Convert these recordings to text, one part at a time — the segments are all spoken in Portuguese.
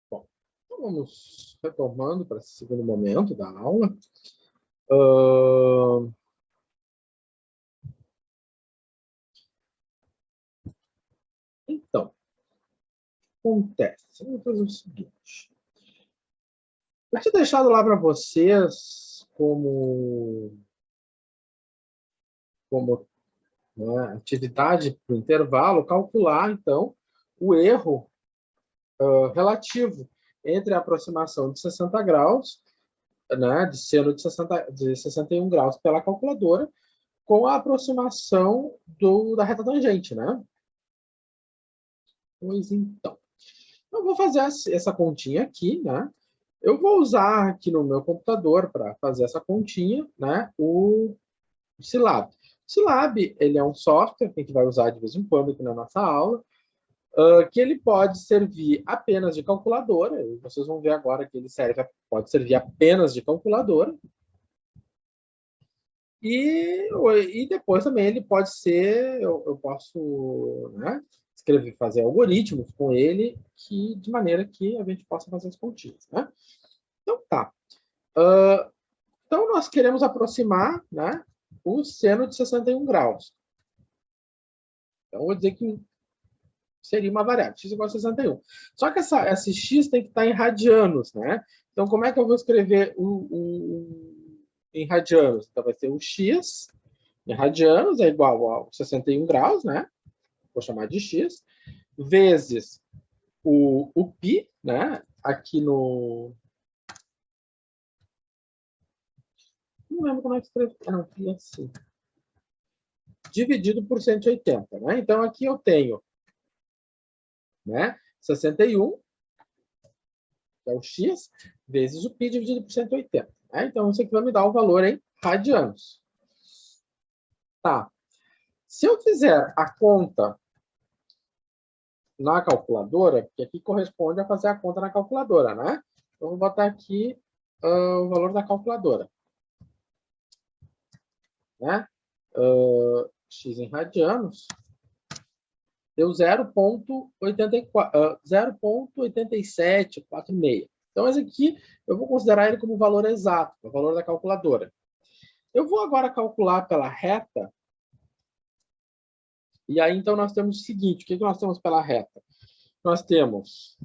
Bom, então vamos retomando para esse segundo momento da aula. Então, acontece. Vamos fazer o seguinte. Eu tinha deixado lá para vocês como né, atividade para o intervalo, calcular, então, o erro relativo entre a aproximação de 60 graus, né, de seno de 61 graus pela calculadora, com a aproximação da reta tangente, né? Pois então. Eu vou fazer essa continha aqui, né? Eu vou usar aqui no meu computador para fazer essa continha, né? O Scilab. O Scilab, ele é um software que a gente vai usar de vez em quando aqui na nossa aula, que ele pode servir apenas de calculadora. Vocês vão ver agora que ele pode servir apenas de calculadora. E depois também ele pode ser, eu posso, né, fazer algoritmos com ele de maneira que a gente possa fazer as continhas, né? Então tá. Então nós queremos aproximar, né, o seno de 61 graus. Então vou dizer que seria uma variável, x igual a 61. Só que esse x tem que estar em radianos, né? Então como é que eu vou escrever em radianos? Então vai ser o x em radianos é igual a 61 graus, né? Vou chamar de x, vezes o π, né? Aqui no... Não lembro como é que escreve. Não, π é assim. Dividido por 180, né? Então aqui eu tenho, né, 61, que é o x, vezes o π dividido por 180. Né? Então isso aqui vai me dar o valor em radianos. Tá. Se eu fizer a conta na calculadora, porque aqui corresponde a fazer a conta na calculadora, né? Então, vou botar aqui o valor da calculadora. Né? X em radianos deu 0,8746. Então, esse aqui eu vou considerar ele como valor exato, o valor da calculadora. Eu vou agora calcular pela reta. E aí, então, nós temos o seguinte. O que nós temos pela reta? Nós temos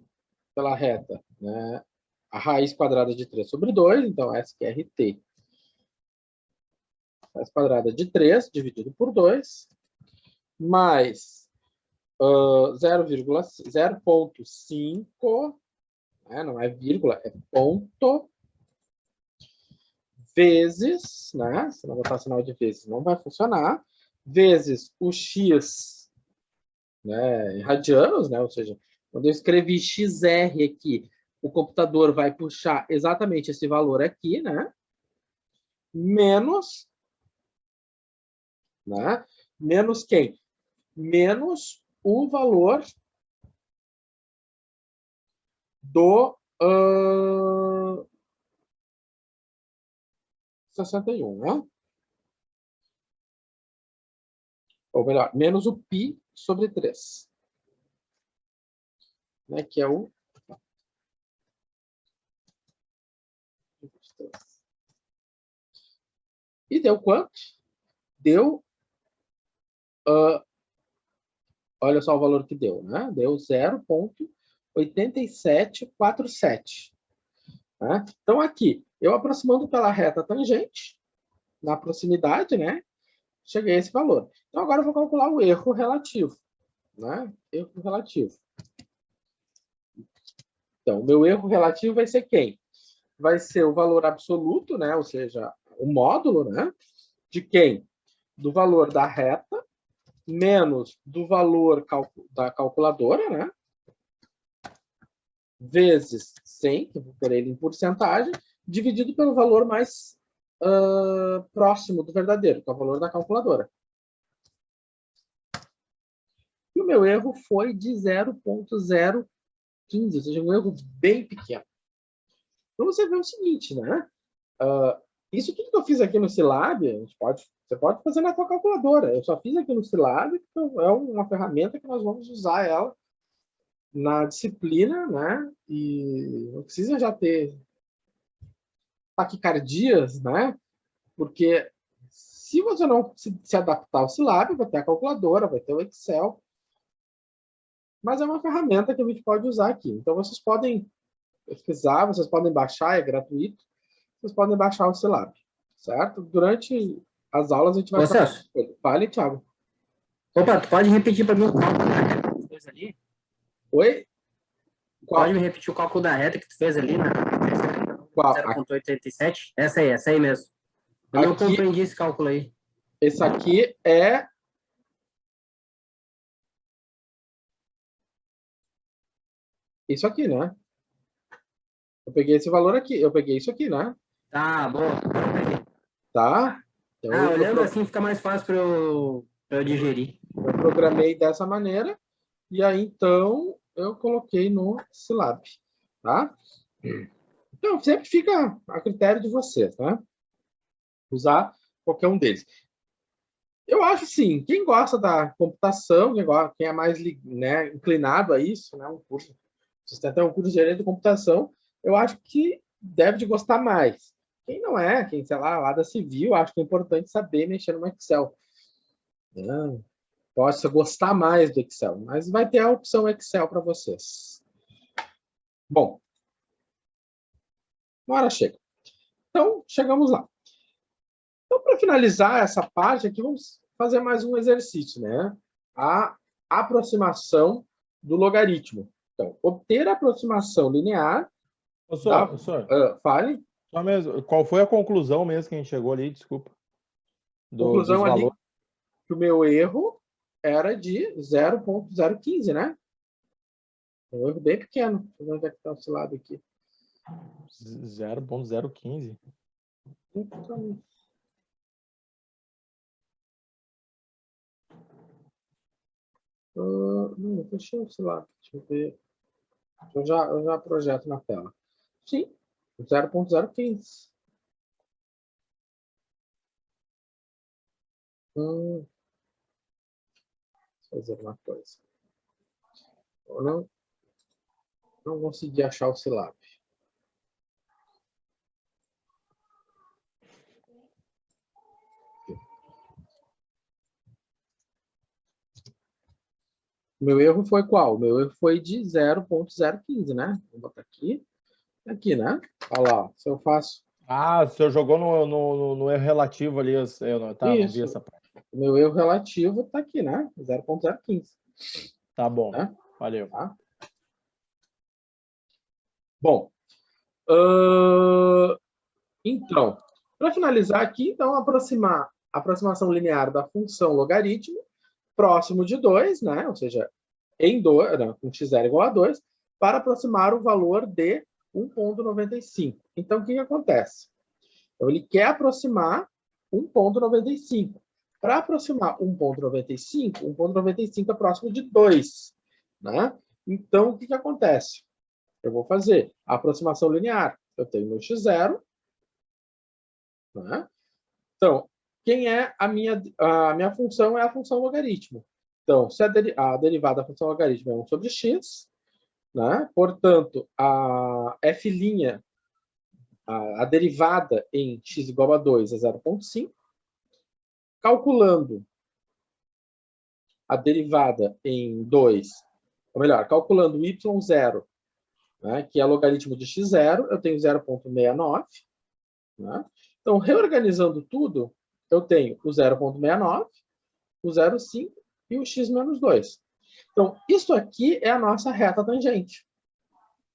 pela reta, né, a raiz quadrada de 3 sobre 2, então S que é RT. Raiz quadrada de 3 dividido por 2, mais 0,5, né, não é vírgula, é ponto, vezes, né, se não botar sinal de vezes não vai funcionar, vezes o x, né, em radianos, né, ou seja, quando eu escrevi XR aqui, o computador vai puxar exatamente esse valor aqui, né, menos, né, menos quem? Menos o valor do 61, né? Ou melhor, menos o π sobre 3. Né? Que é o... E deu quanto? Deu... olha só o valor que deu, né? Deu 0,8747. Né? Então, aqui, eu aproximando pela reta tangente, na proximidade, né? Cheguei a esse valor. Então, agora eu vou calcular o erro relativo. Né? Erro relativo. Então, o meu erro relativo vai ser quem? vai ser o valor absoluto, né? Ou seja, o módulo, né? De quem? Do valor da reta menos do valor da calculadora, né? Vezes 100, que eu vou por ele em porcentagem, dividido pelo valor mais próximo do verdadeiro, que é o valor da calculadora. E o meu erro foi de 0,015, ou seja, um erro bem pequeno. Então você vê o seguinte, né? Isso tudo que eu fiz aqui no Silab, você pode fazer na sua calculadora. Eu só fiz aqui no Silab, então é uma ferramenta que nós vamos usar ela na disciplina, né? E não precisa já ter taquicardias, né? Porque se você não se adaptar ao Silab, vai ter a calculadora, vai ter o Excel, mas é uma ferramenta que a gente pode usar aqui. Então, vocês podem pesquisar, vocês podem baixar, é gratuito, vocês podem baixar o Silab, certo? Durante as aulas a gente vai... Celso. Fale, Thiago. Opa, tu pode repetir para mim o cálculo da reta que tu fez ali? Oi? Pode me repetir o cálculo da reta que tu fez ali na 0,87? Essa aí mesmo. Eu não compreendi esse cálculo aí. Esse aqui é... Isso aqui, né? Eu peguei esse valor aqui. Eu peguei isso aqui, né? Tá, boa. Tá? Então, olhando assim fica mais fácil para eu digerir. Eu programei dessa maneira e aí, então, eu coloquei no Silab, tá? Então, sempre fica a critério de vocês, tá? Usar qualquer um deles. Eu acho, sim, quem gosta da computação, quem é mais, né, inclinado a isso, né, se você tem um curso de gerente de computação, eu acho que deve de gostar mais. Quem não é, quem, sei lá da civil, acho que é importante saber mexer no Excel. Possa gostar mais do Excel, mas vai ter a opção Excel para vocês. Bom, uma hora chega. Então, chegamos lá. Então, para finalizar essa parte aqui, vamos fazer mais um exercício, né? A aproximação do logaritmo. Então, obter a aproximação linear... Professor, fale. Só mesmo, qual foi a conclusão mesmo que a gente chegou ali? Desculpa. Conclusão ali que o meu erro era de 0,015, né? Um erro bem pequeno. Deixa eu ver onde é que está esse lado aqui. 0,015. Então, não, deixa eu, sei lá, deixa eu ver. Eu já projeto na tela. Sim, 0,015. Vou fazer uma coisa. Eu não consegui achar o Silab. Meu erro foi qual? Meu erro foi de 0,015, né? Vou botar aqui. Aqui, né? Olha lá, se eu faço... Ah, o senhor jogou no erro relativo ali. Eu não vi essa parte. O meu erro relativo está aqui, né? 0,015. Tá bom, né? valeu. Tá? Bom, então, para finalizar aqui, então, aproximar a aproximação linear da função logaritmo próximo de 2, né? Ou seja, em 2, com x0 igual a 2, para aproximar o valor de 1,95. Então, o que acontece? Então, ele quer aproximar 1,95. Para aproximar 1,95 é próximo de 2. Né? Então, o que acontece? Eu vou fazer a aproximação linear. Eu tenho meu x0. Né? Então, quem é a minha função? É a função logaritmo. Então, se a derivada da função logaritmo é 1 sobre x, né? Portanto, a f', a derivada em x igual a 2 é 0,5. Calculando a derivada em 2, ou melhor, calculando y0, né, que é logaritmo de x0, eu tenho 0,69. Né? Então, reorganizando tudo, eu tenho o 0,69, o 0,5 e o x menos 2. Então, isso aqui é a nossa reta tangente.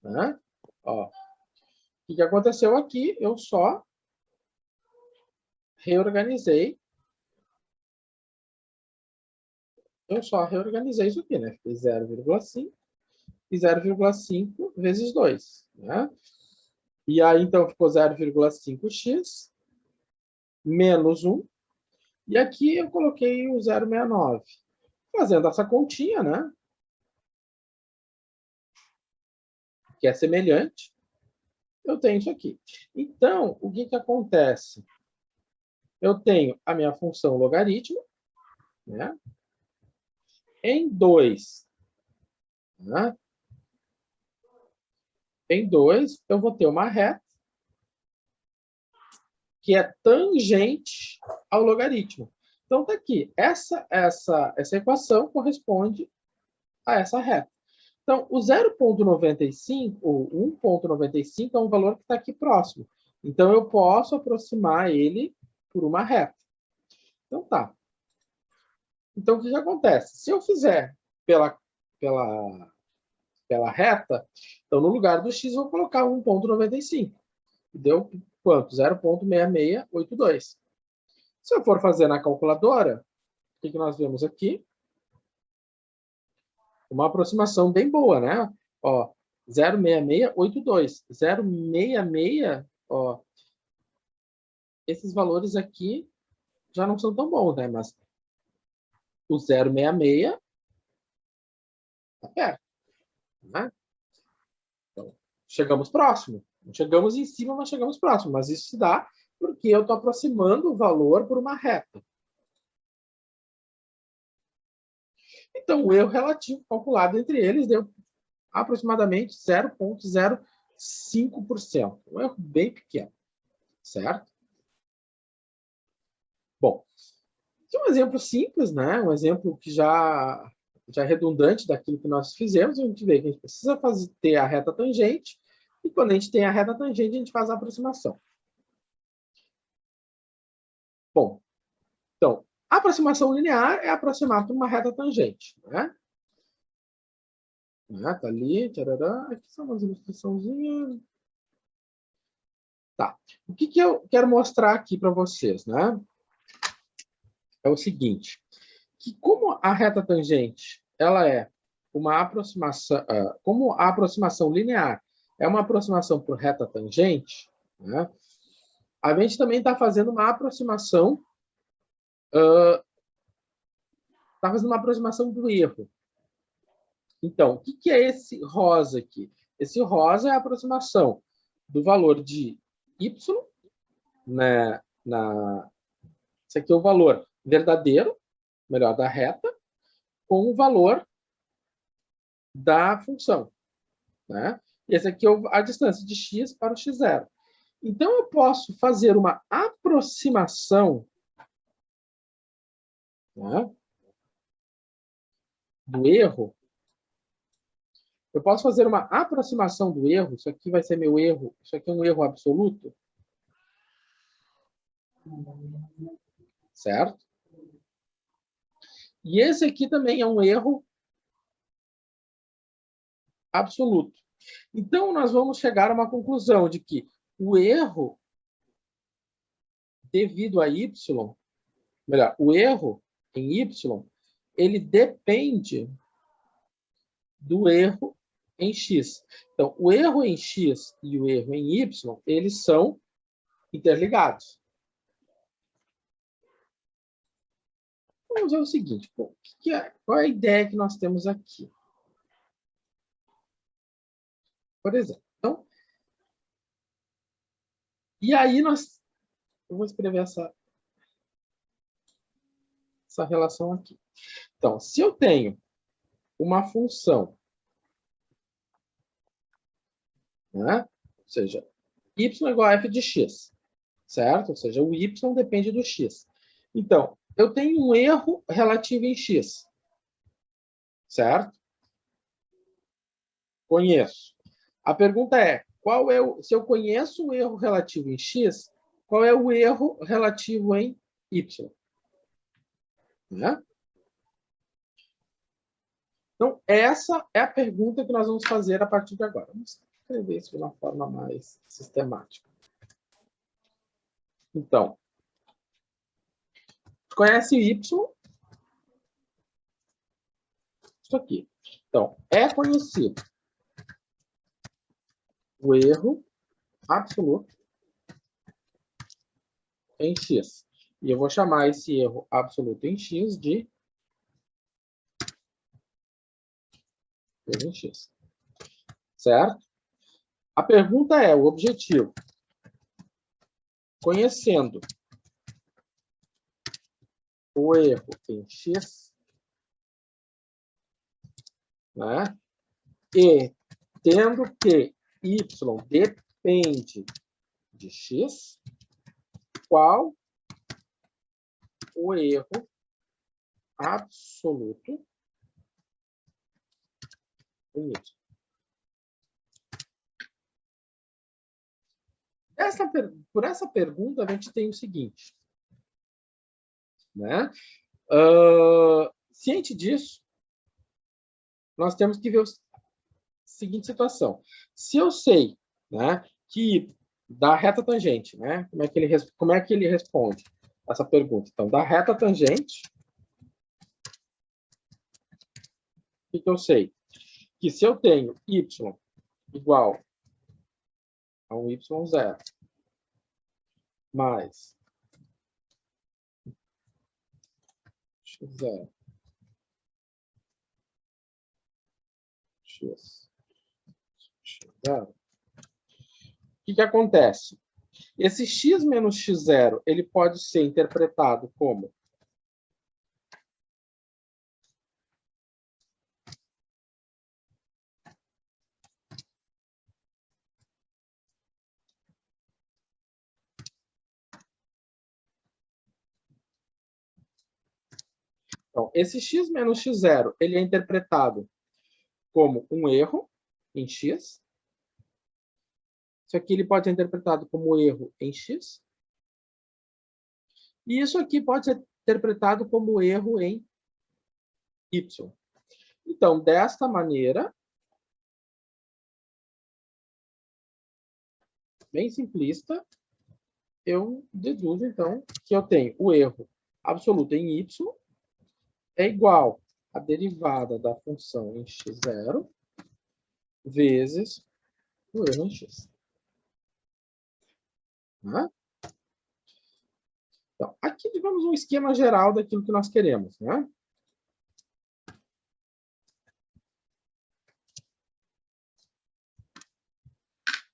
Né? Ó, que aconteceu aqui? Eu só reorganizei. Isso aqui, né? Fiquei 0,5 e 0,5 vezes 2, né? E aí, então, ficou 0,5x menos 1. E aqui eu coloquei o 0,69. Fazendo essa continha, né? Que é semelhante, eu tenho isso aqui. Então, o que acontece? Eu tenho a minha função logaritmo, né? Em 2. Né? Em 2, eu vou ter uma reta que é tangente ao logaritmo. Então, está aqui. Essa equação corresponde a essa reta. Então, o 0,95 ou 1,95 é um valor que está aqui próximo. Então, eu posso aproximar ele por uma reta. Então, tá. Então, o que acontece? Se eu fizer pela reta, então, no lugar do x, eu vou colocar 1,95. Deu quanto? 0,6682. Se eu for fazer na calculadora, o que nós vemos aqui? Uma aproximação bem boa, né? Ó, 0,6682. 0,66, ó, esses valores aqui já não são tão bons, né? Mas o 0,66 está perto, né? Então, chegamos próximo. Não chegamos em cima, mas chegamos próximo. Mas isso se dá porque eu estou aproximando o valor por uma reta. Então, o erro relativo calculado entre eles deu aproximadamente 0,05%. Um erro bem pequeno, certo? Bom, aqui um exemplo simples, né? Um exemplo que já é redundante daquilo que nós fizemos. A gente vê que a gente precisa ter a reta tangente, e quando a gente tem a reta tangente, a gente faz a aproximação. Bom, então, a aproximação linear é aproximar por uma reta tangente, né? Tá ali, tcharará, aqui são umas ilustraçãozinhas. Tá. O que eu quero mostrar aqui para vocês, né? É o seguinte, que como a reta tangente, ela é uma aproximação, como a aproximação linear é uma aproximação por reta tangente, né? A gente também está fazendo uma aproximação, do erro. Então, o que é esse rosa aqui? Esse rosa é a aproximação do valor de y, né, esse aqui é o valor verdadeiro, melhor, da reta, com o valor da função, né? Esse aqui é a distância de x para o x0. Então, eu posso fazer uma aproximação, né, do erro. Eu posso fazer uma aproximação do erro. Isso aqui vai ser meu erro. Isso aqui é um erro absoluto. Certo? E esse aqui também é um erro absoluto. Então, nós vamos chegar a uma conclusão de que o erro devido a y, melhor, o erro em y, ele depende do erro em x. Então, o erro em x e o erro em y, eles são interligados. Vamos ver o seguinte, qual é a ideia que nós temos aqui? Por exemplo, então, e aí eu vou escrever essa relação aqui. Então, se eu tenho uma função, né? Ou seja, y igual a f de x, certo? Ou seja, o y depende do x. Então, eu tenho um erro relativo em x, certo? Conheço. A pergunta é, se eu conheço o erro relativo em x, qual é o erro relativo em y? Né? Então, essa é a pergunta que nós vamos fazer a partir de agora. escrever isso de uma forma mais sistemática. Então, conhece o Y? Isso aqui. Então, é conhecido o erro absoluto em X. E eu vou chamar esse erro absoluto em X de erro em X. Certo? A pergunta é, o objetivo. Conhecendo o erro em X, né? E tendo que Y depende de X, qual o erro absoluto em Y? Por essa pergunta, a gente tem o seguinte, né? Ciente disso, nós temos que ver a seguinte situação. Se eu sei, né, que da reta tangente, né, como é que ele responde essa pergunta? Então, da reta tangente, o que eu sei? Que se eu tenho y igual a um y0 mais x0 x0, o que acontece? Esse x menos x0, ele pode ser interpretado como então, esse x menos x0, ele é interpretado como um erro em x. Isso aqui ele pode ser interpretado como erro em x. E isso aqui pode ser interpretado como erro em y. Então, desta maneira, bem simplista, eu deduzo, então, que eu tenho o erro absoluto em y é igual à derivada da função em x0 vezes o erro em x. Né? Então, aqui, digamos, um esquema geral daquilo que nós queremos. Né?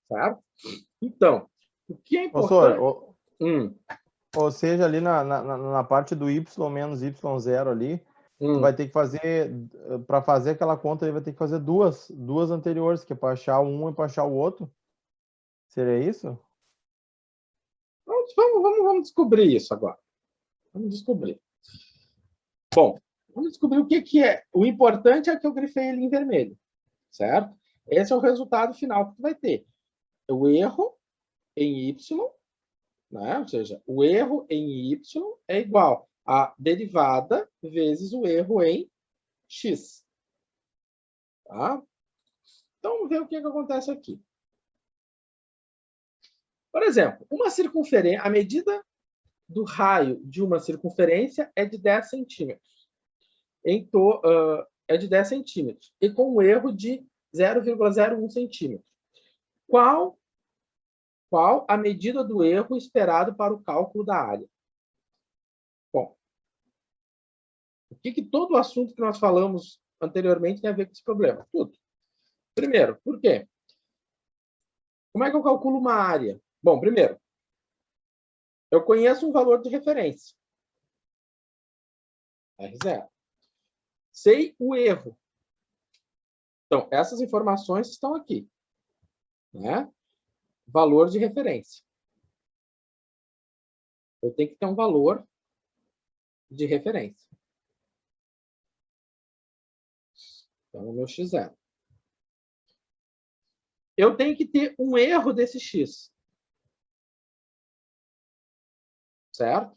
Certo? Então, o que é importante... Ou seja, ali na parte do y menos y0 ali, vai ter que fazer, para fazer aquela conta, ele vai ter que fazer duas anteriores, que é para achar um e para achar o outro. Seria isso? Vamos descobrir isso agora. Vamos descobrir. Bom, vamos descobrir o que é. O importante é que eu grifei ele em vermelho. Certo? Esse é o resultado final que tu vai ter. O erro em y, né? Ou seja, o erro em y é igual a derivada vezes o erro em x. Tá? Então, vamos ver o que acontece aqui. Por exemplo, uma circunferência, a medida do raio de uma circunferência é de 10 centímetros. É de 10 centímetros. E com um erro de 0,01 centímetro. Qual a medida do erro esperado para o cálculo da área? Bom, o que todo o assunto que nós falamos anteriormente tem a ver com esse problema? Tudo. Primeiro, por quê? Como é que eu calculo uma área? Bom, primeiro, eu conheço um valor de referência. R0. Sei o erro. Então, essas informações estão aqui. Né? Valor de referência. Eu tenho que ter um valor de referência. Então, o meu x0. Eu tenho que ter um erro desse x. Certo?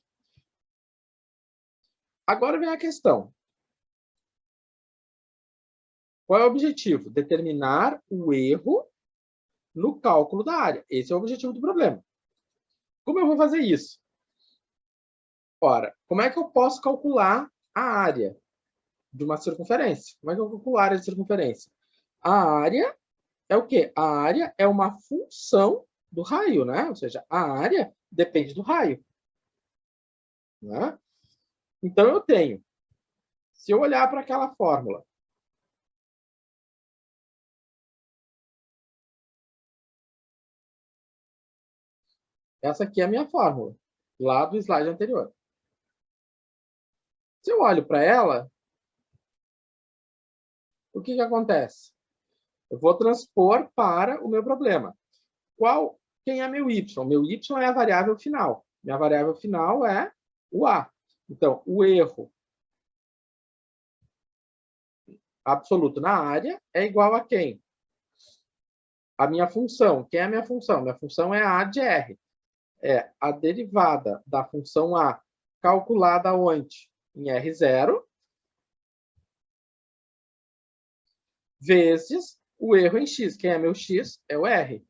Agora vem a questão. Qual é o objetivo? Determinar o erro no cálculo da área. Esse é o objetivo do problema. Como eu vou fazer isso? Ora, como é que eu posso calcular a área de uma circunferência? Como é que eu calculo a área de circunferência? A área é o quê? A área é uma função do raio, né? Ou seja, a área depende do raio. Né? Então, eu tenho, se eu olhar para aquela fórmula, essa aqui é a minha fórmula, lá do slide anterior. Se eu olho para ela, o que acontece? Eu vou transpor para o meu problema. Quem é meu y? Meu y é a variável final. Minha variável final é o a. Então, o erro absoluto na área é igual a quem? A minha função. Quem é a minha função? Minha função é a de r. É a derivada da função a calculada onde? Em R0, vezes o erro em x. Quem é meu x? É o R.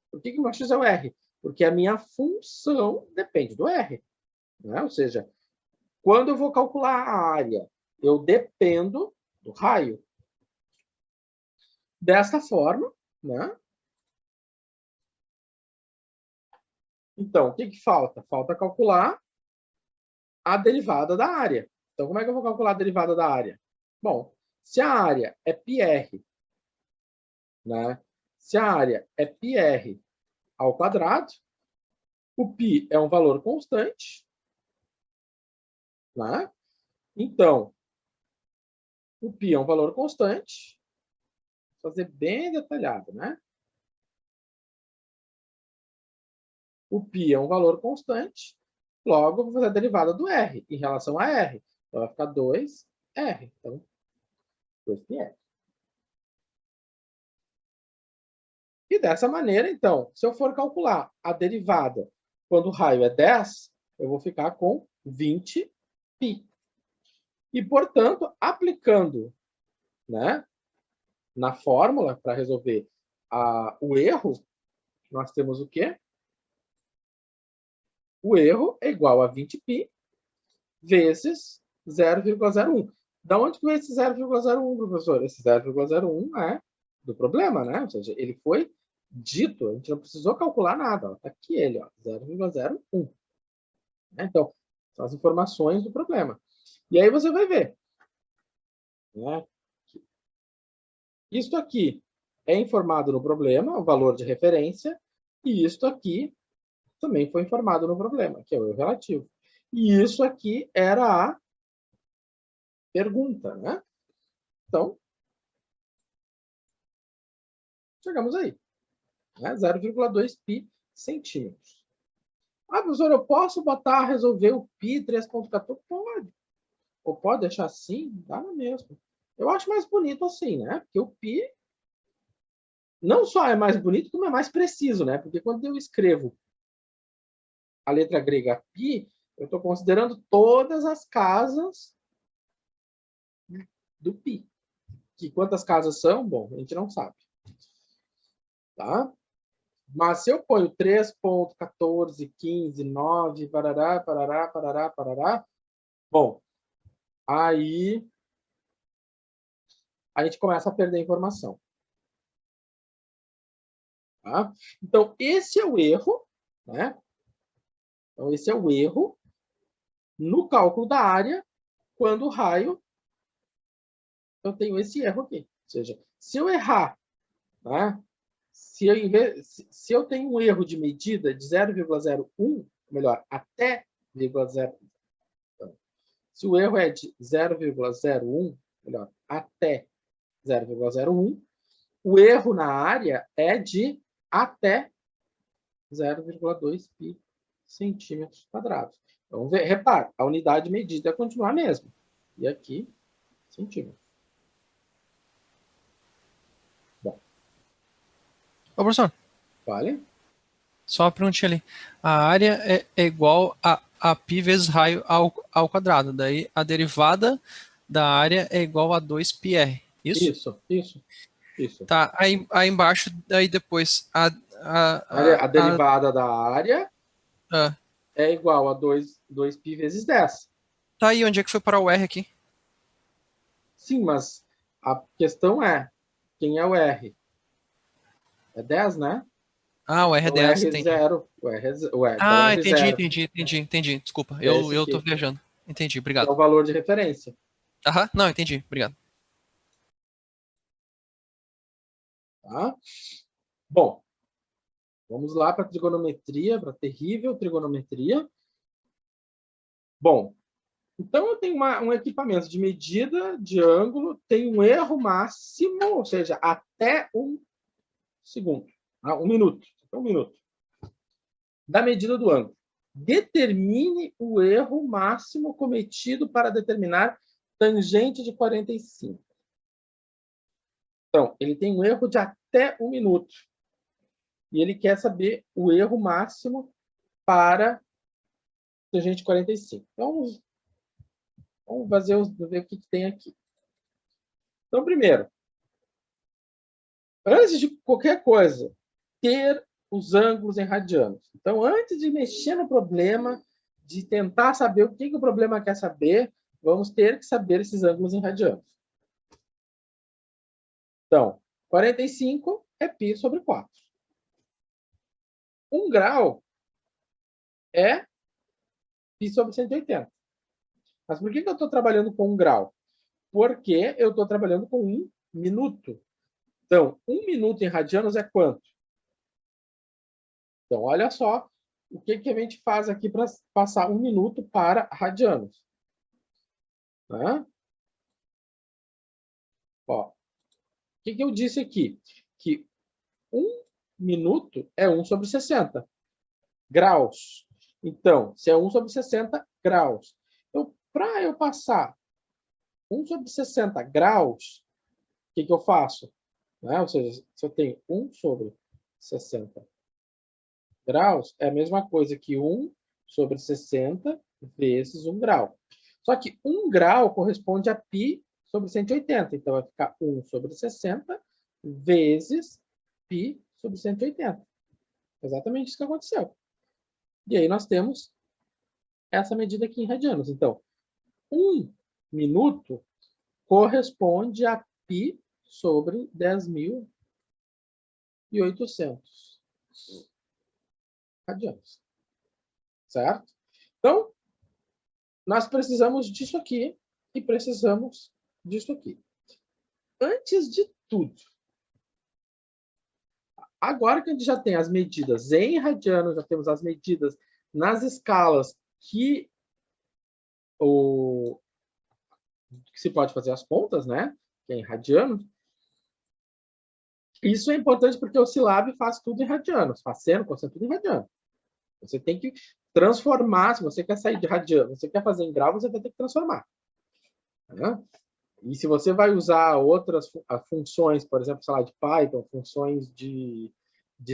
Por que o meu x é o R? Porque a minha função depende do R. Né? Ou seja, quando eu vou calcular a área, eu dependo do raio. Desta forma, né? Então, o que falta? Falta calcular a derivada da área. Então, como é que eu vou calcular a derivada da área? Bom, se a área é πr, né? Se a área é πr ao quadrado, o π é um valor constante, né? Então, o π é um valor constante. Vou fazer bem detalhado, né? O π é um valor constante, logo eu vou fazer a derivada do r em relação a r. Então, vai ficar 2r. Então, 2πr. E dessa maneira, então, se eu for calcular a derivada quando o raio é 10, eu vou ficar com 20π. E, portanto, aplicando, né, na fórmula para resolver o erro, nós temos o quê? O erro é igual a 20π vezes 0,01. Da onde veio esse 0,01, professor? Esse 0,01 é do problema, né? Ou seja, ele foi dito, a gente não precisou calcular nada. Está aqui ele, 0,01. Então, são as informações do problema. E aí você vai ver. Né? Isto aqui é informado no problema, o valor de referência, e isto aqui também foi informado no problema, que é o erro relativo. E isso aqui era a pergunta, né? Então, chegamos aí. Né? 0,2π centímetros. Ah, professor, eu posso resolver o π 3,14? Pode. Ou pode deixar assim? Dá no mesmo. Eu acho mais bonito assim, né? Porque o π não só é mais bonito, como é mais preciso, né? Porque quando eu escrevo a letra grega π, eu estou considerando todas as casas do π. Que quantas casas são? Bom, a gente não sabe. Tá? Mas se eu ponho 3,14, 15, 9, parará, parará, parará, parará, bom, aí a gente começa a perder informação. Tá? Então, esse é o erro, né? Então, esse é o erro no cálculo da área quando o raio... Eu tenho esse erro aqui. Ou seja, se eu errar, né? Se eu tenho um erro de medida de 0,01, melhor, até 0,01, se o erro é de 0,01, melhor, até 0,01, o erro na área é de até 0,2 π centímetros quadrados. Então, repare, a unidade medida continua a mesma. E aqui, centímetros. Bom. Ô, professor. Vale? Só uma perguntinha ali. A área é igual a π vezes raio ao quadrado. Daí a derivada da área é igual a 2πr. Isso? Isso. Isso. Tá, aí embaixo, aí depois A derivada da área ah. é igual a 2π vezes 10. Tá aí, onde é que foi parar o R aqui? Sim, mas a questão é, quem é o R? É 10, né? Ah, o R é O 10, R é entendi. 0. Então Ah, R entendi. Desculpa, é eu esse tô aqui, viajando. Entendi, que é obrigado. o valor de referência. Aham, não, entendi, obrigado. Tá? Bom, vamos lá para a trigonometria, para a terrível trigonometria. Bom, então eu tenho um equipamento de medida de ângulo, tem um erro máximo, ou seja, até 1 segundo, 1 minuto, um minuto, da medida do ângulo. Determine o erro máximo cometido para determinar tangente de 45. Então, ele tem um erro de até 1 minuto. E ele quer saber o erro máximo para tangente de 45. Então, vamos ver o que tem aqui. Então, primeiro, antes de qualquer coisa, ter os ângulos em radianos. Então, antes de mexer no problema, de tentar saber o que o problema quer saber, vamos ter que saber esses ângulos em radianos. Então, 45 é π sobre 4. 1 grau é π sobre 180. Mas por que eu estou trabalhando com 1 grau? Porque eu estou trabalhando com 1 minuto. Então, 1 minuto em radianos é quanto? Então, olha só o que a gente faz aqui para passar 1 minuto para radianos. Né? Ó, o que eu disse aqui? Que 1 minuto é 1 sobre 60 graus. Então, se é 1 sobre 60 graus. Então, para eu passar 1 sobre 60 graus, o que eu faço? Né? Ou seja, se eu tenho 1 sobre 60 graus, é a mesma coisa que 1 sobre 60 vezes 1 grau. Só que 1 grau corresponde a π sobre 180. Então, vai ficar 1 sobre 60 vezes π sobre 180. Exatamente isso que aconteceu. E aí nós temos essa medida aqui em radianos. Então, 1 minuto corresponde a π sobre 10.800 radianos. Certo? Então, nós precisamos disso aqui e precisamos disso aqui. Antes de tudo, agora que a gente já tem as medidas em radianos, já temos as medidas nas escalas que se pode fazer as contas, né? Que é em radianos. Isso é importante porque o Scilab faz tudo em radianos, faz seno, cosseno, tudo em radiano. Você tem que transformar, se você quer sair de radiano, você quer fazer em grau, você vai ter que transformar. Né? E se você vai usar outras funções, por exemplo, sei lá, de Python, funções de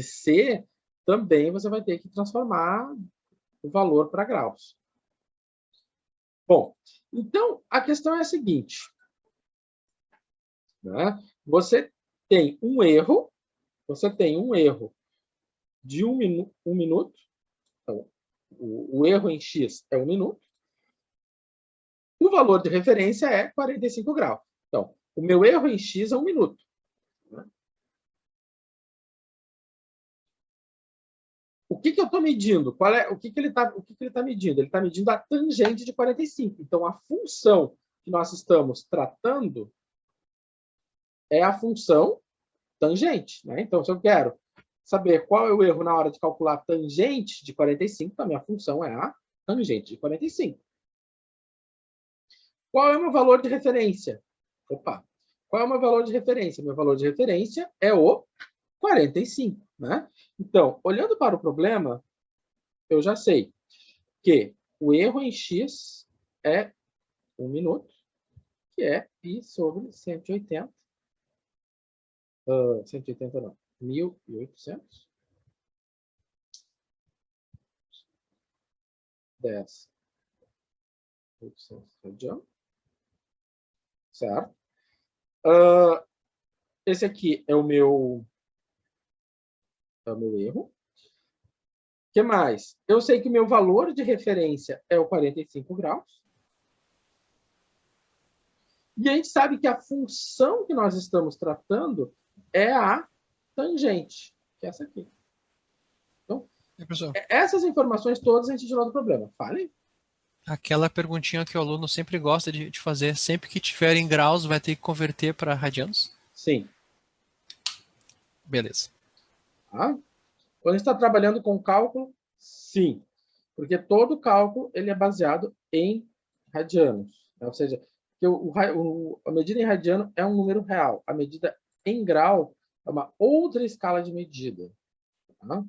C, também você vai ter que transformar o valor para graus. Bom, então a questão é a seguinte. Né? Você tem um erro de um minuto. Então, o erro em x é 1 minuto. O valor de referência é 45 graus. Então, o meu erro em x é 1 minuto. Né? O que eu estou medindo? O que ele está medindo? Ele está medindo a tangente de 45. Então, a função que nós estamos tratando é a função tangente. Né? Então, se eu quero saber qual é o erro na hora de calcular a tangente de 45, a minha função é a tangente de 45. Qual é o meu valor de referência? Opa! Qual é o meu valor de referência? Meu valor de referência é o 45. Né? Então, olhando para o problema, eu já sei que o erro em x é 1 minuto, que é π sobre 180. 180 não, 1.800. 10.800 radiano. Certo? esse aqui é o meu erro. O que mais? Eu sei que o meu valor de referência é o 45 graus. E a gente sabe que a função que nós estamos tratando é a tangente, que é essa aqui. Então, essas informações todas a gente tirou do problema. Fale. Aquela perguntinha que o aluno sempre gosta de fazer, sempre que tiver em graus, vai ter que converter para radianos? Sim. Beleza. Tá? Quando a gente está trabalhando com cálculo, sim. Porque todo cálculo ele é baseado em radianos. Né? Ou seja, que a medida em radiano é um número real. A medida em grau é uma outra escala de medida. Tá?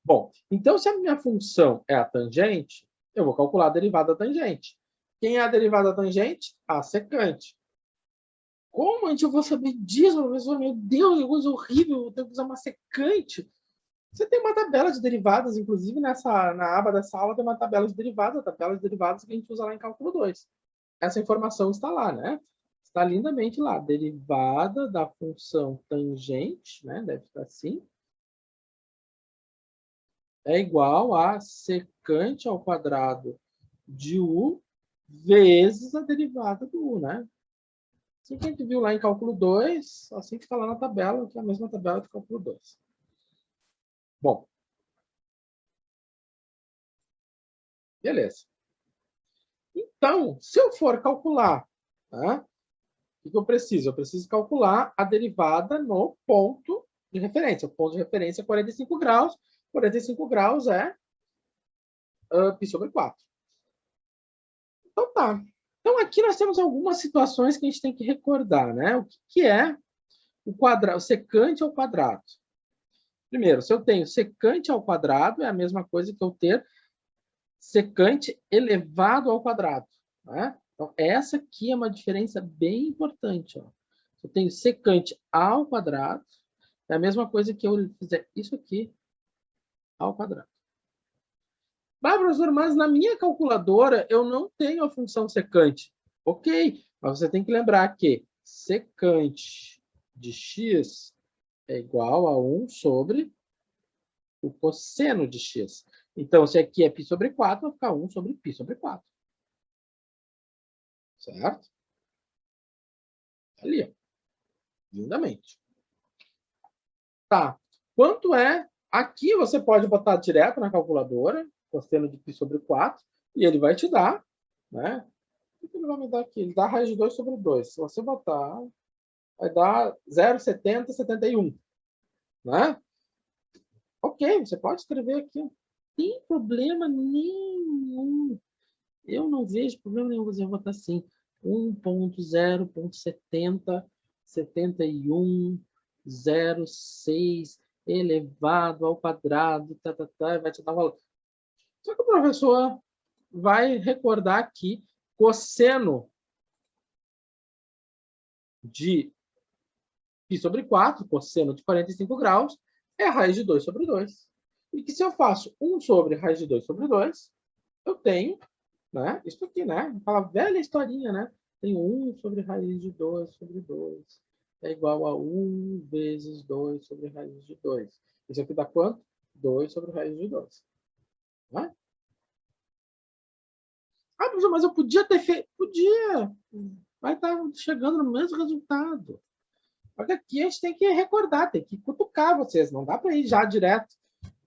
Bom, então se a minha função é a tangente, eu vou calcular a derivada da tangente. Quem é a derivada da tangente? A secante. Como a gente vai saber disso, professor? Meu Deus, que coisa horrível, eu tenho que usar uma secante. Você tem uma tabela de derivadas, inclusive na aba dessa aula tem uma tabela de derivadas, a tabela de derivadas que a gente usa lá em cálculo 2. Essa informação está lá, né? Está lindamente lá. Derivada da função tangente, né? Deve estar assim. É igual a secante ao quadrado de u vezes a derivada do u, né? Assim que a gente viu lá em cálculo 2, assim que está lá na tabela, que é a mesma tabela de cálculo 2. Bom. Beleza. Então, se eu for calcular, tá? O que eu preciso? Eu preciso calcular a derivada no ponto de referência. O ponto de referência é 45 graus. 45 graus é π sobre 4. Então tá. Então aqui nós temos algumas situações que a gente tem que recordar, né? O que é o secante ao quadrado? Primeiro, se eu tenho secante ao quadrado, é a mesma coisa que eu ter secante elevado ao quadrado. Né? Então, essa aqui é uma diferença bem importante. Ó. Eu tenho secante ao quadrado, é a mesma coisa que eu fizer isso aqui ao quadrado. Ah, professor, mas na minha calculadora eu não tenho a função secante. Ok, mas você tem que lembrar que secante de x é igual a 1 sobre o cosseno de x. Então, se aqui é π sobre 4, vai ficar 1 sobre π sobre 4. Certo? Ali, ó. Lindamente. Tá. Quanto é? Aqui você pode botar direto na calculadora, cosseno de π sobre 4, e ele vai te dar, né? O que ele vai me dar aqui? Ele dá raiz de 2 sobre 2. Se você botar, vai dar 0,7071. Né? Ok, você pode escrever aqui. Não tem problema nenhum. Eu não vejo problema nenhum. Você vai botar assim, 1.0.707106 elevado ao quadrado, vai te dar valor. Só que o professor vai recordar que cosseno de π sobre 4, cosseno de 45 graus, é a raiz de 2 sobre 2. E que se eu faço 1 sobre raiz de 2 sobre 2, eu tenho, né, isso aqui, né? Aquela velha historinha, né? Tenho 1 sobre raiz de 2 sobre 2 é igual a 1 vezes 2 sobre raiz de 2. Isso aqui dá quanto? 2 sobre raiz de 2. Né? Ah, professor, mas eu podia ter feito. Podia. Vai estar chegando no mesmo resultado. Mas aqui a gente tem que recordar, tem que cutucar vocês. Não dá para ir já direto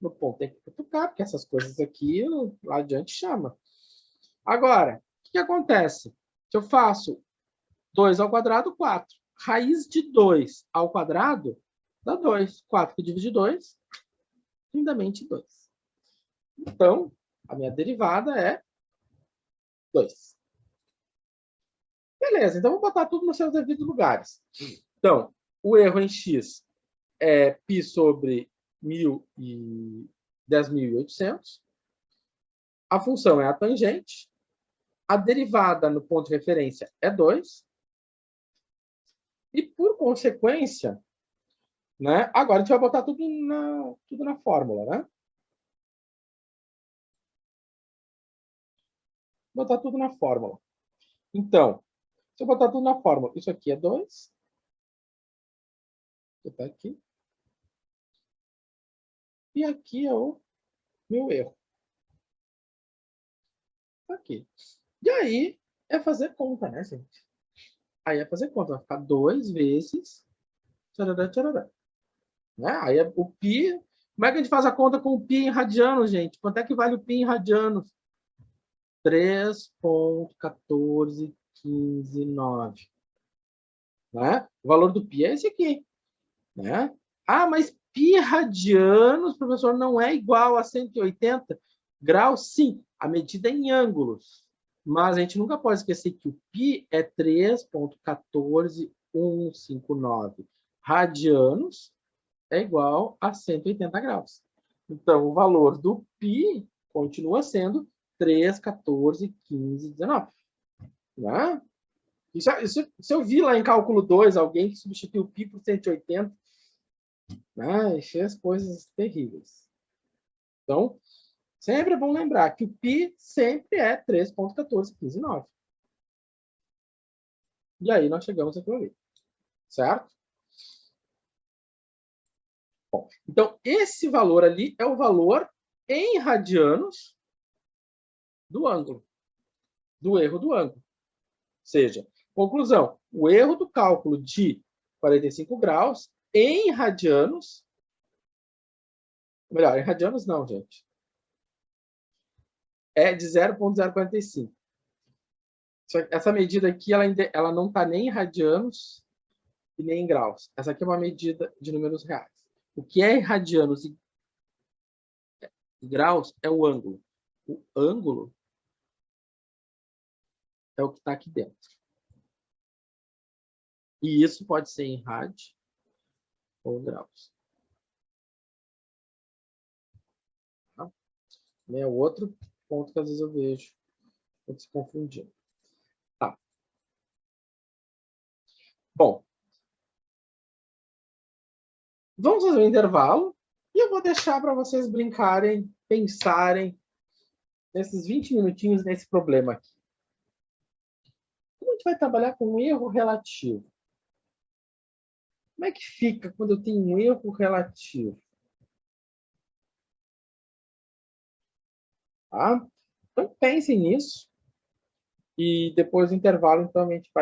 no ponto. Tem que cutucar, porque essas coisas aqui lá adiante chama. Agora, o que acontece? Se eu faço 2 ao quadrado, 4. Raiz de 2 ao quadrado dá 2. 4 que divide 2, lindamente 2. Então, a minha derivada é 2. Beleza, então vou botar tudo nos seus devidos lugares. Então, o erro em x é π sobre 10.800. A função é a tangente. A derivada no ponto de referência é 2. E, por consequência, né, agora a gente vai botar tudo na fórmula. Né? Botar tudo na fórmula. Então, se eu botar tudo na fórmula, isso aqui é 2. Vou botar aqui. E aqui é o meu erro. Aqui. E aí é fazer conta, né, gente? Aí é fazer conta. Vai ficar 2 vezes. Tcharará, tcharará. Né? Aí é o π. Como é que a gente faz a conta com o π em radianos, gente? Quanto é que vale o π em radianos? 3,14159. Né? O valor do π é esse aqui. Né? Ah, mas π radianos, professor, não é igual a 180 graus? Sim, a medida é em ângulos. Mas a gente nunca pode esquecer que o π é 3,14159 radianos é igual a 180 graus. Então, o valor do π continua sendo 3, 14, 15, 19. Né? Isso eu vi lá em cálculo 2, alguém que substituiu o π por 180, né? E fez coisas terríveis. Então, sempre é bom lembrar que o π sempre é 3,1415,9. E aí nós chegamos aqui ali. Certo? Bom, então, esse valor ali é o valor em radianos do ângulo, do erro do ângulo. Ou seja, conclusão, o erro do cálculo de 45 graus em radianos, melhor, em radianos não, gente, é de 0,045. Essa medida aqui, ela não está nem em radianos e nem em graus. Essa aqui é uma medida de números reais. O que é em radianos e graus é o ângulo. O ângulo é o que está aqui dentro. E isso pode ser em rad ou graus. Tá? É o outro ponto que às vezes eu vejo se confundindo. Tá. Bom, vamos fazer um intervalo e eu vou deixar para vocês brincarem, pensarem nesses 20 minutinhos nesse problema aqui. Como a gente vai trabalhar com um erro relativo? Como é que fica quando eu tenho um erro relativo? Tá? Então, pensem nisso. E depois do intervalo, então, a gente vai